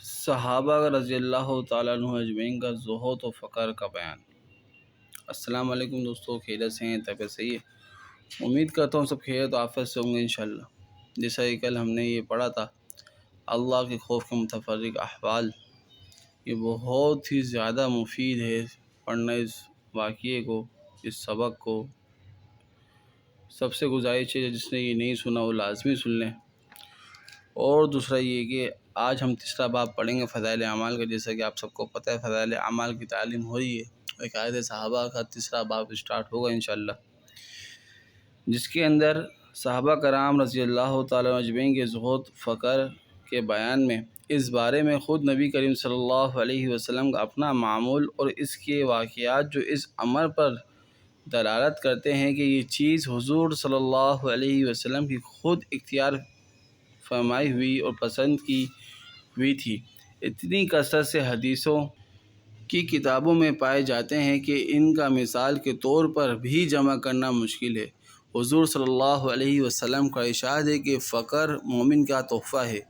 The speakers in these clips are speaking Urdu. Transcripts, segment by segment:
صحابہ رضی اللہ تعالیٰ عنہ اجمعین کا زہد و فقر کا بیان۔ السلام علیکم دوستو، خیریت سے ہیں؟ طبیعت صحیح ہے؟ امید کرتا ہوں سب خیریت و عافیت سے ہوں گے انشاءاللہ۔ جیسا کہ کل ہم نے یہ پڑھا تھا اللہ کے خوف کے متفرق احوال، یہ بہت ہی زیادہ مفید ہے پڑھنا اس واقعے کو، اس سبق کو۔ سب سے گزارش ہے جس نے یہ نہیں سنا وہ لازمی سن لیں۔ اور دوسرا یہ کہ آج ہم تیسرا باب پڑھیں گے فضائل اعمال کا۔ جیسا کہ آپ سب کو پتہ ہے فضائل اعمال کی تعلیم ہو رہی ہے، عقائد صحابہ کا تیسرا باب سٹارٹ ہوگا انشاءاللہ، جس کے اندر صحابہ کرام رضی اللہ تعالیٰ اجمعین کے زہد فقر کے بیان میں اس بارے میں خود نبی کریم صلی اللہ علیہ وسلم کا اپنا معمول اور اس کے واقعات جو اس امر پر دلالت کرتے ہیں کہ یہ چیز حضور صلی اللہ علیہ وسلم کی خود اختیار فرمائی ہوئی اور پسند کی ہوئی تھی، اتنی کثرت سے حدیثوں کی کتابوں میں پائے جاتے ہیں کہ ان کا مثال کے طور پر بھی جمع کرنا مشکل ہے۔ حضور صلی اللہ علیہ وسلم کا ارشاد ہے کہ فقر مومن کا تحفہ ہے۔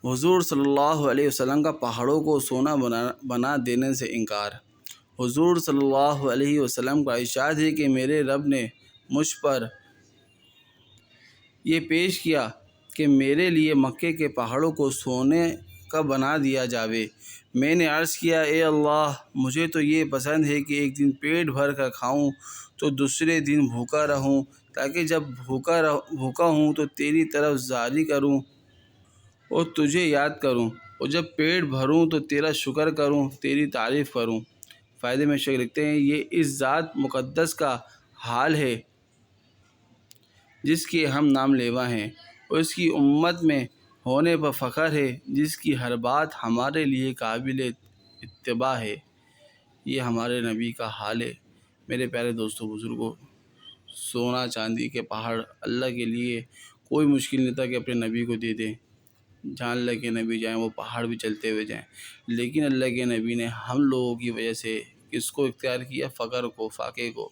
حضور صلی اللہ علیہ وسلم کا پہاڑوں کو سونا بنا دینے سے انکار۔ حضور صلی اللہ علیہ وسلم کا ارشاد ہے کہ میرے رب نے مجھ پر یہ پیش کیا کہ میرے لیے مکے کے پہاڑوں کو سونے کا بنا دیا جاوے۔ میں نے عرض کیا اے اللہ، مجھے تو یہ پسند ہے کہ ایک دن پیٹ بھر کر کھاؤں تو دوسرے دن بھوکا رہوں، تاکہ جب بھوکا ہوں تو تیری طرف زاری کروں اور تجھے یاد کروں، اور جب پیٹ بھروں تو تیرا شکر کروں، تیری تعریف کروں۔ فائدے میں شیخ لکھتے ہیں یہ اس ذات مقدس کا حال ہے جس کے ہم نام لیوا ہیں، اور اس کی امت میں ہونے پر فخر ہے جس کی ہر بات ہمارے لیے قابل اتباع ہے۔ یہ ہمارے نبی کا حال ہے۔ میرے پیارے دوستوں بزرگوں، سونا چاندی کے پہاڑ اللہ کے لیے کوئی مشکل نہیں تھا کہ اپنے نبی کو دے دیں، جہاں اللہ کے نبی جائیں وہ پہاڑ بھی چلتے ہوئے جائیں، لیکن اللہ کے نبی نے ہم لوگوں کی وجہ سے کس کو اختیار کیا؟ فقر کو، فاقے کو۔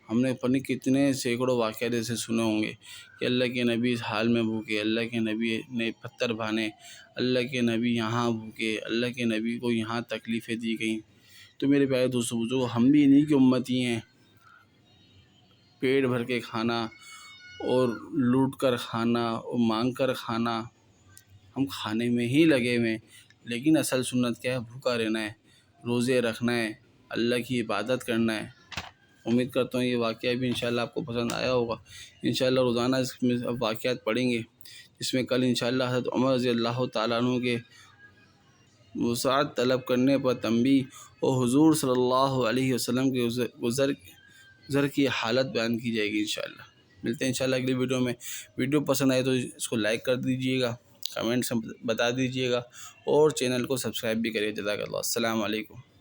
ہم نے پتہ کتنے سینکڑوں واقعات ایسے سنے ہوں گے کہ اللہ کے نبی اس حال میں بھوکے، اللہ کے نبی نے پتھر بھانے، اللہ کے نبی یہاں بھوکے، اللہ کے نبی کو یہاں تکلیفیں دی گئیں۔ تو میرے پیارے دوستوں بزرگوں، ہم بھی انہی کی امتی ہیں۔ پیٹ بھر کے کھانا اور لوٹ کر کھانا اور مانگ کر کھانا، ہم کھانے میں ہی لگے ہوئے ہیں، لیکن اصل سنت کیا ہے؟ بھوکا رہنا ہے، روزے رکھنا ہے، اللہ کی عبادت کرنا ہے۔ امید کرتا ہوں یہ واقعہ بھی انشاءاللہ آپ کو پسند آیا ہوگا۔ انشاءاللہ روزانہ اس میں واقعات پڑھیں گے، جس میں کل انشاءاللہ حضرت عمر رضی اللہ تعالیٰ عنہ کے وسعت طلب کرنے پر تنبیہ اور حضور صلی اللہ علیہ وسلم کے گزر کی حالت بیان کی جائے گی انشاءاللہ۔ ملتے ہیں انشاءاللہ اگلی ویڈیو میں۔ ویڈیو پسند آئے تو اس کو لائک کر دیجئے گا، کمنٹ سے بتا دیجئے گا، اور چینل کو سبسکرائب بھی کریے۔ جزاک اللہ۔ السلام علیکم۔